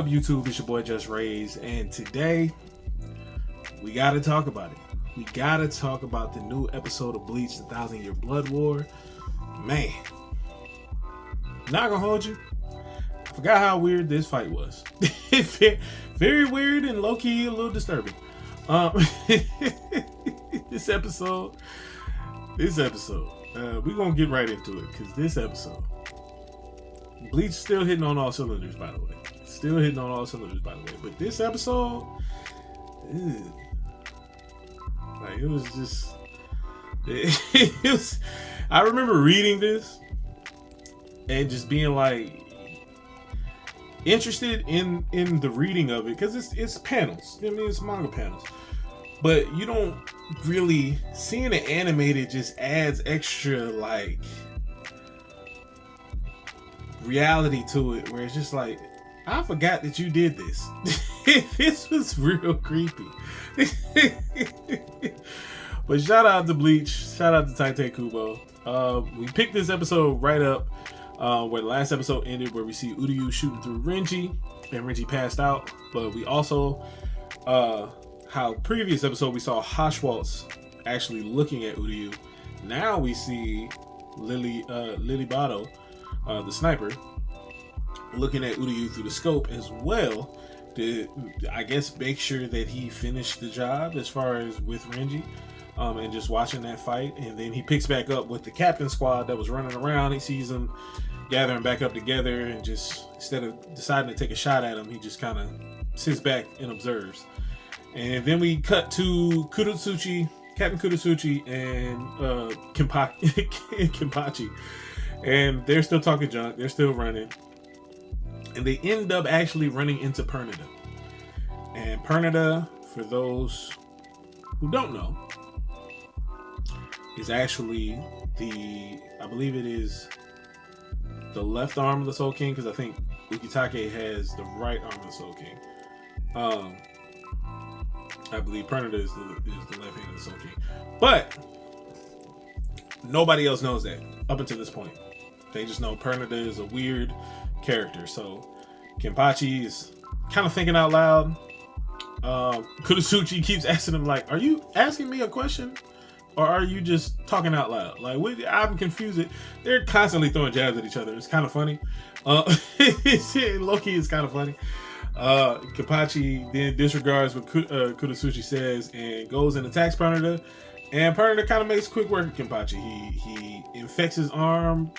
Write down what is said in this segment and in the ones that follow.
What up, YouTube? It's your boy JusRzd, and today we gotta talk about it. We gotta talk about the new episode of Bleach, the 1,000-Year Blood War. Man, not gonna hold you. I forgot how weird this fight was. Very weird and low-key a little disturbing. This episode, we're gonna get right into it because this episode, Bleach still hitting on all cylinders, by the way. But this episode, it was just, it was. I remember reading this and just being like interested in the reading of it because it's panels. I mean, it's manga panels, but you don't really seeing it animated just adds extra like reality to it, where it's just like, I forgot that you did this. This was real creepy. But shout out to Bleach, shout out to Tite Kubo. We picked this episode right up where the last episode ended, where we see Uryu shooting through Renji, and Renji passed out. But we also, how previous episode we saw YHWACH actually looking at Uryu. Now we see Lily Bado, the sniper, looking at Uryu through the scope as well to, I guess, make sure that he finished the job as far as with Renji, and just watching that fight. And then he picks back up with the captain squad that was running around. He sees them gathering back up together, and just instead of deciding to take a shot at him, he just kind of sits back and observes. And then we cut to Captain Kuratsuchi and Kenpachi, and they're still talking junk. They're still running. And they end up actually running into Pernida. And Pernida, for those who don't know, is actually I believe it is the left arm of the Soul King, because I think Ukitake has the right arm of the Soul King. I believe Pernida is the left hand of the Soul King. But nobody else knows that up until this point. They just know Pernida is a weird character. So Kenpachi is kind of thinking out loud. Kuratsuchi keeps asking him, like, are you asking me a question or are you just talking out loud? Like, I'm confused. They're constantly throwing jabs at each other. It's kind of funny. Low-key is kind of funny. Kenpachi then disregards what Kuratsuchi says and goes and attacks Pernida. And Pernida kind of makes quick work of Kenpachi. He infects his arm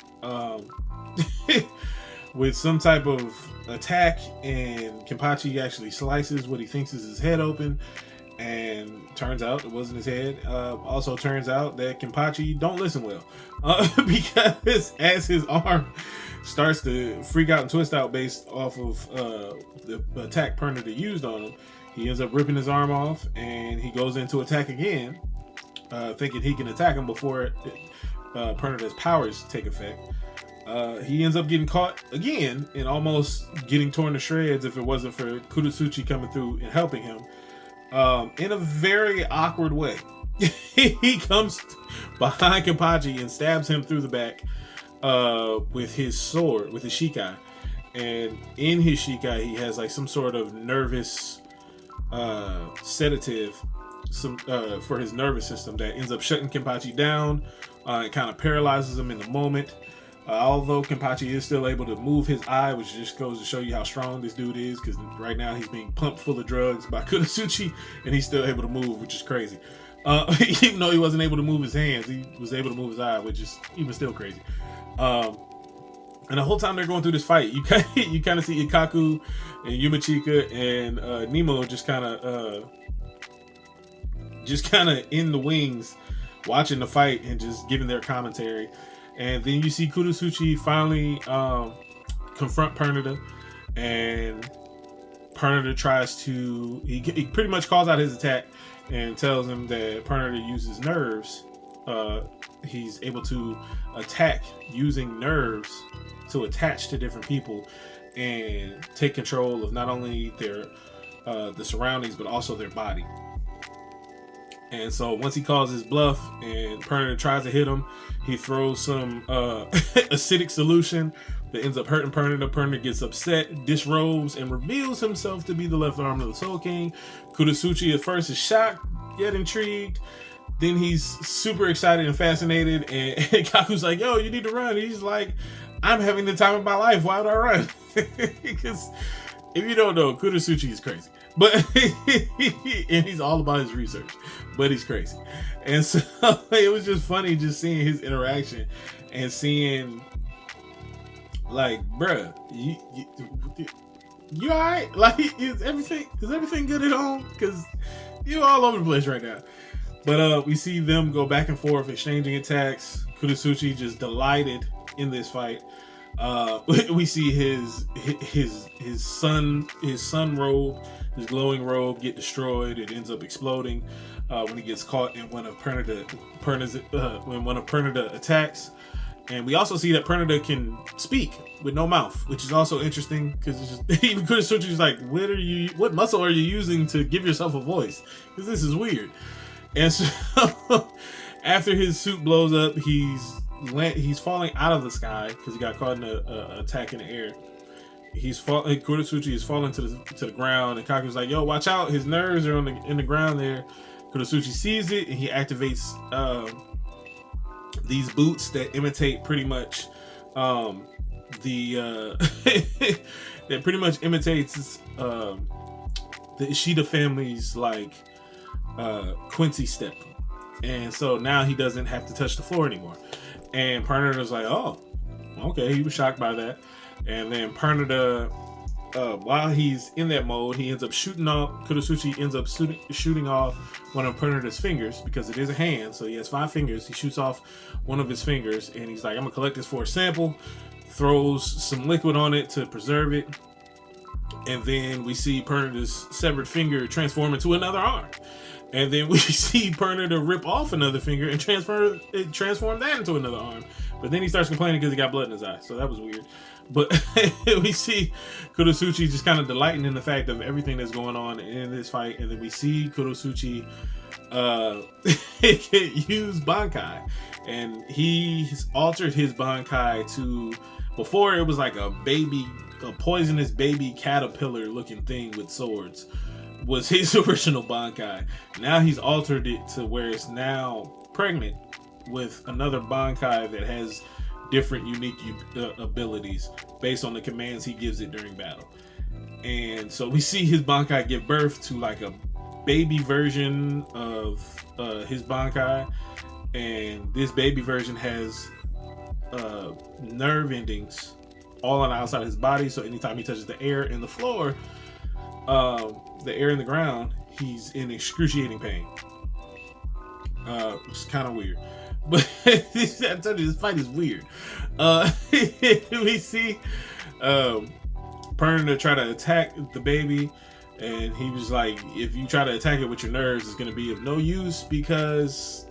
with some type of attack, and Kenpachi actually slices what he thinks is his head open, and turns out it wasn't his head. Also turns out that Kenpachi don't listen well, because as his arm starts to freak out and twist out based off of the attack Pernida used on him, he ends up ripping his arm off, and he goes into attack again, thinking he can attack him before Pernida's powers take effect. He ends up getting caught again and almost getting torn to shreds if it wasn't for Kuratsuchi coming through and helping him in a very awkward way. He comes behind Kenpachi and stabs him through the back with his sword, with his shikai. And in his shikai, he has like some sort of nervous sedative for his nervous system that ends up shutting Kenpachi down. It kind of paralyzes him in the moment. Although Kenpachi is still able to move his eye, which just goes to show you how strong this dude is, because right now he's being pumped full of drugs by Kuratsuchi, and he's still able to move, which is crazy. Even though he wasn't able to move his hands, he was able to move his eye, which is even still crazy. And the whole time they're going through this fight, you kind of see Ikaku and Yumichika and Nemu just kind of in the wings, watching the fight and just giving their commentary. And then you see Kuratsuchi finally confront Pernida, and Pernida tries to, he pretty much calls out his attack and tells him that Pernida uses nerves. He's able to attack using nerves to attach to different people and take control of not only their the surroundings but also their body. And so once he calls his bluff and Pernida tries to hit him, he throws some acidic solution that ends up hurting Pernida. Pernida gets upset, disrobes, and reveals himself to be the left arm of the Soul King. Kurosuchi at first is shocked, yet intrigued. Then he's super excited and fascinated, and Ikaku's like, yo, you need to run. And he's like, I'm having the time of my life. Why would I run? Because if you don't know, Kurosuchi is crazy. But and he's all about his research, but he's crazy. And so it was just funny just seeing his interaction and seeing like, bruh, you all right? Like, is everything good at home? Because you're all over the place right now. But we see them go back and forth, exchanging attacks. Kurosuchi just delighted in this fight. We see his sun robe, his glowing robe, get destroyed. It ends up exploding when he gets caught in one of Pernida attacks. And we also see that Pernida can speak with no mouth, which is also interesting because even Kurosuchi's like, what muscle are you using to give yourself a voice? Because this is weird. And so after his suit blows up, he's falling out of the sky because he got caught in an attack in the air. Kurosuchi is falling to the ground, and Kaku's like, yo, watch out, his nerves are in the ground there. Kurosuchi sees it, and he activates these boots that imitate pretty much that pretty much imitates the Ishida family's like Quincy step. And so now he doesn't have to touch the floor anymore. And Pernida like, oh, okay, he was shocked by that. And then Pernida, while he's in that mode, he ends up shooting off, Kurosuchi ends up shooting off one of Pernida's fingers because it is a hand. So he has 5 fingers. He shoots off one of his fingers and he's like, I'm gonna collect this for a sample, throws some liquid on it to preserve it. And then we see Pernida's severed finger transform into another arm. And then we see Pernida rip off another finger and transform that into another arm. But then he starts complaining because he got blood in his eye. So that was weird. But we see Kurosuchi just kind of delighting in the fact of everything that's going on in this fight. And then we see Kurosuchi use Bankai. And he's altered his Bankai to, before it was like a poisonous baby caterpillar looking thing with swords. Was his original Bankai. Now he's altered it to where it's now pregnant with another Bankai that has different unique abilities based on the commands he gives it during battle. And so we see his Bankai give birth to like a baby version of his Bankai, and this baby version has nerve endings all on the outside of his body, so anytime he touches the air and the floor, the air in the ground, he's in excruciating pain. Which is kind of weird. But I told you, this fight is weird. We see Pernida try to attack the baby, and he was like, if you try to attack it with your nerves, it's going to be of no use because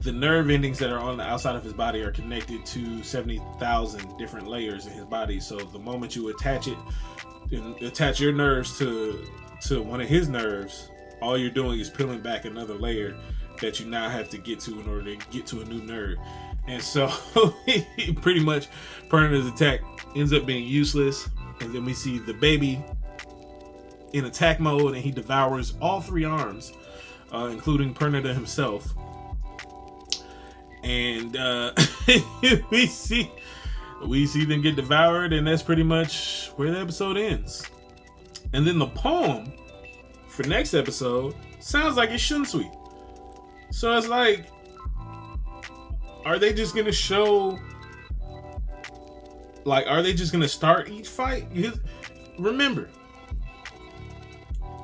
the nerve endings that are on the outside of his body are connected to 70,000 different layers in his body. So the moment you attach it, and attach your nerves to one of his nerves, all you're doing is peeling back another layer that you now have to get to in order to get to a new nerve. And so pretty much Pernida's attack ends up being useless. And then we see the baby in attack mode, and he devours all 3 arms, including Pernida himself. And we see them get devoured, and that's pretty much where the episode ends. And then the poem for next episode sounds like it's Shunsui. So it's like, are they just gonna show, like, are they just gonna start each fight? Because remember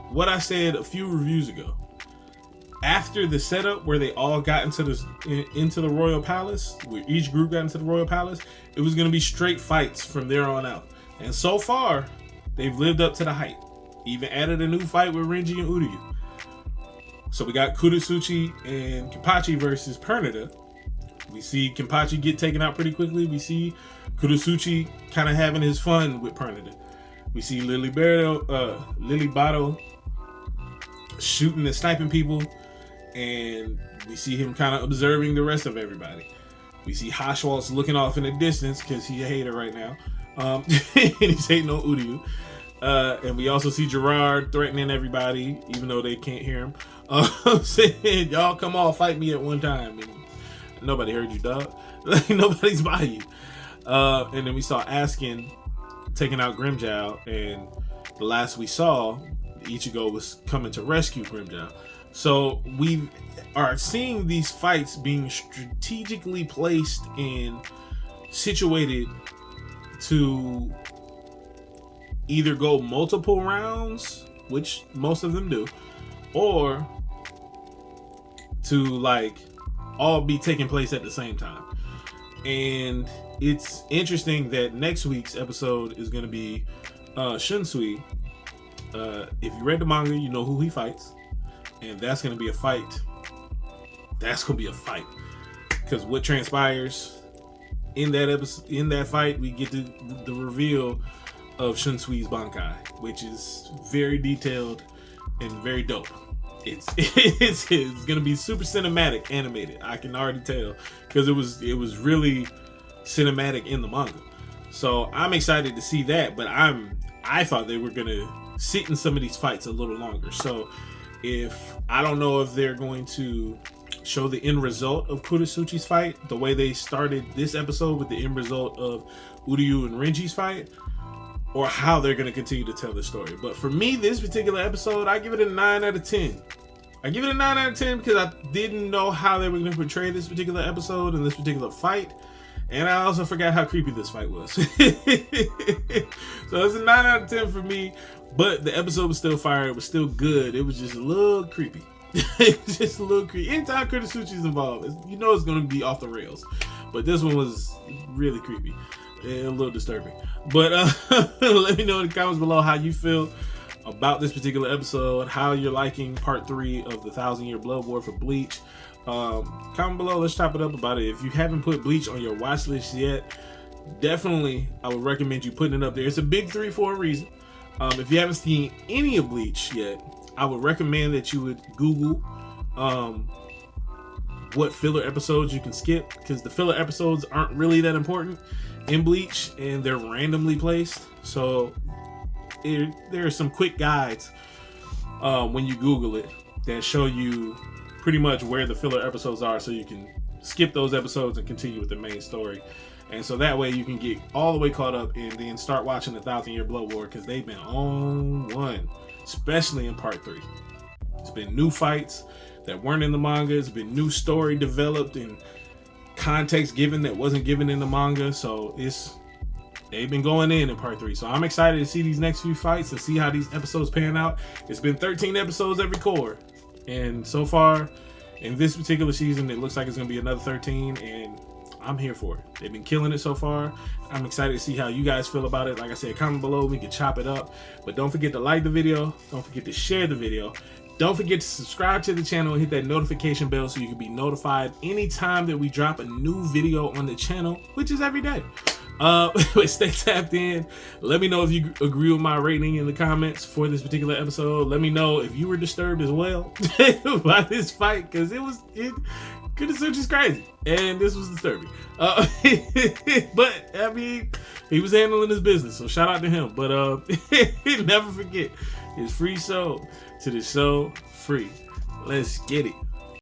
what I said a few reviews ago. After the setup where they all got into the Royal Palace, where each group got into the Royal Palace, it was going to be straight fights from there on out. And so far, they've lived up to the hype. Even added a new fight with Renji and Uryu. So we got Kurosuchi and Kenpachi versus Pernida. We see Kenpachi get taken out pretty quickly. We see Kurosuchi kind of having his fun with Pernida. We see Lily Bato shooting and sniping people. And we see him kind of observing the rest of everybody. We see YHWACH looking off in the distance because he's a hater right now. And he's hating on Uryu. And we also see Gerard threatening everybody, even though they can't hear him. Saying, y'all come all fight me at one time. And nobody heard you, dog. Nobody's by you. And then we saw Askin taking out Grimmjow. And the last we saw, Ichigo was coming to rescue Grimmjow. So we are seeing these fights being strategically placed and situated to either go multiple rounds, which most of them do, or to like all be taking place at the same time. And it's interesting that next week's episode is going to be Shunsui. If you read the manga, you know who he fights, and that's going to be a fight. That's going to be a fight, because what transpires in that episode, in that fight, we get the reveal of Shunsui's Bankai, which is very detailed and very dope. It's gonna be super cinematic, animated. I can already tell, because it was really cinematic in the manga. So I'm excited to see that. But I thought they were gonna sit in some of these fights a little longer. So I don't know if they're going to show the end result of Kurotsuchi's fight the way they started this episode with the end result of Uryu and Renji's fight, or how they're going to continue to tell the story. But for me, this particular episode, I give it a 9 out of 10. I give it a 9 out of 10 because I didn't know how they were going to portray this particular episode and this particular fight. And I also forgot how creepy this fight was. So it's a 9 out of 10 for me. But the episode was still fire. It was still good. It was just a little creepy. It was just a little creepy. Anytime Kurotsuchi's involved, you know it's going to be off the rails. But this one was really creepy. A little disturbing. But let me know in the comments below how you feel about this particular episode, how you're liking part 3 of the 1,000-Year Blood War for Bleach. Comment below, let's chop it up about it. If you haven't put Bleach on your watch list yet, definitely I would recommend you putting it up there. It's a big 3 for a reason. If you haven't seen any of Bleach yet, I would recommend that you would Google what filler episodes you can skip, because the filler episodes aren't really that important in Bleach and they're randomly placed. So there are some quick guides when you Google it that show you pretty much where the filler episodes are, so you can skip those episodes and continue with the main story. And so that way you can get all the way caught up and then start watching the 1,000-Year Blood War, because they've been on one, especially in part 3. It's been new fights that weren't in the manga. It's been new story developed and context given that wasn't given in the manga. So they've been going in part 3. So I'm excited to see these next few fights and see how these episodes pan out. It's been 13 episodes every quarter, and so far in this particular season, it looks like it's going to be another 13, and I'm here for it. They've been killing it so far. I'm excited to see how you guys feel about it. Like I said, comment below, we can chop it up. But don't forget to like the video. Don't forget to share the video. Don't forget to subscribe to the channel and hit that notification bell so you can be notified anytime that we drop a new video on the channel, which is every day. But stay tapped in. Let me know if you agree with my rating in the comments for this particular episode. Let me know if you were disturbed as well by this fight, because Kurotsuchi's crazy and this was disturbing. But I mean, he was handling his business, so shout out to him. But never forget, it's FreeSoul to the soul free. Let's get it.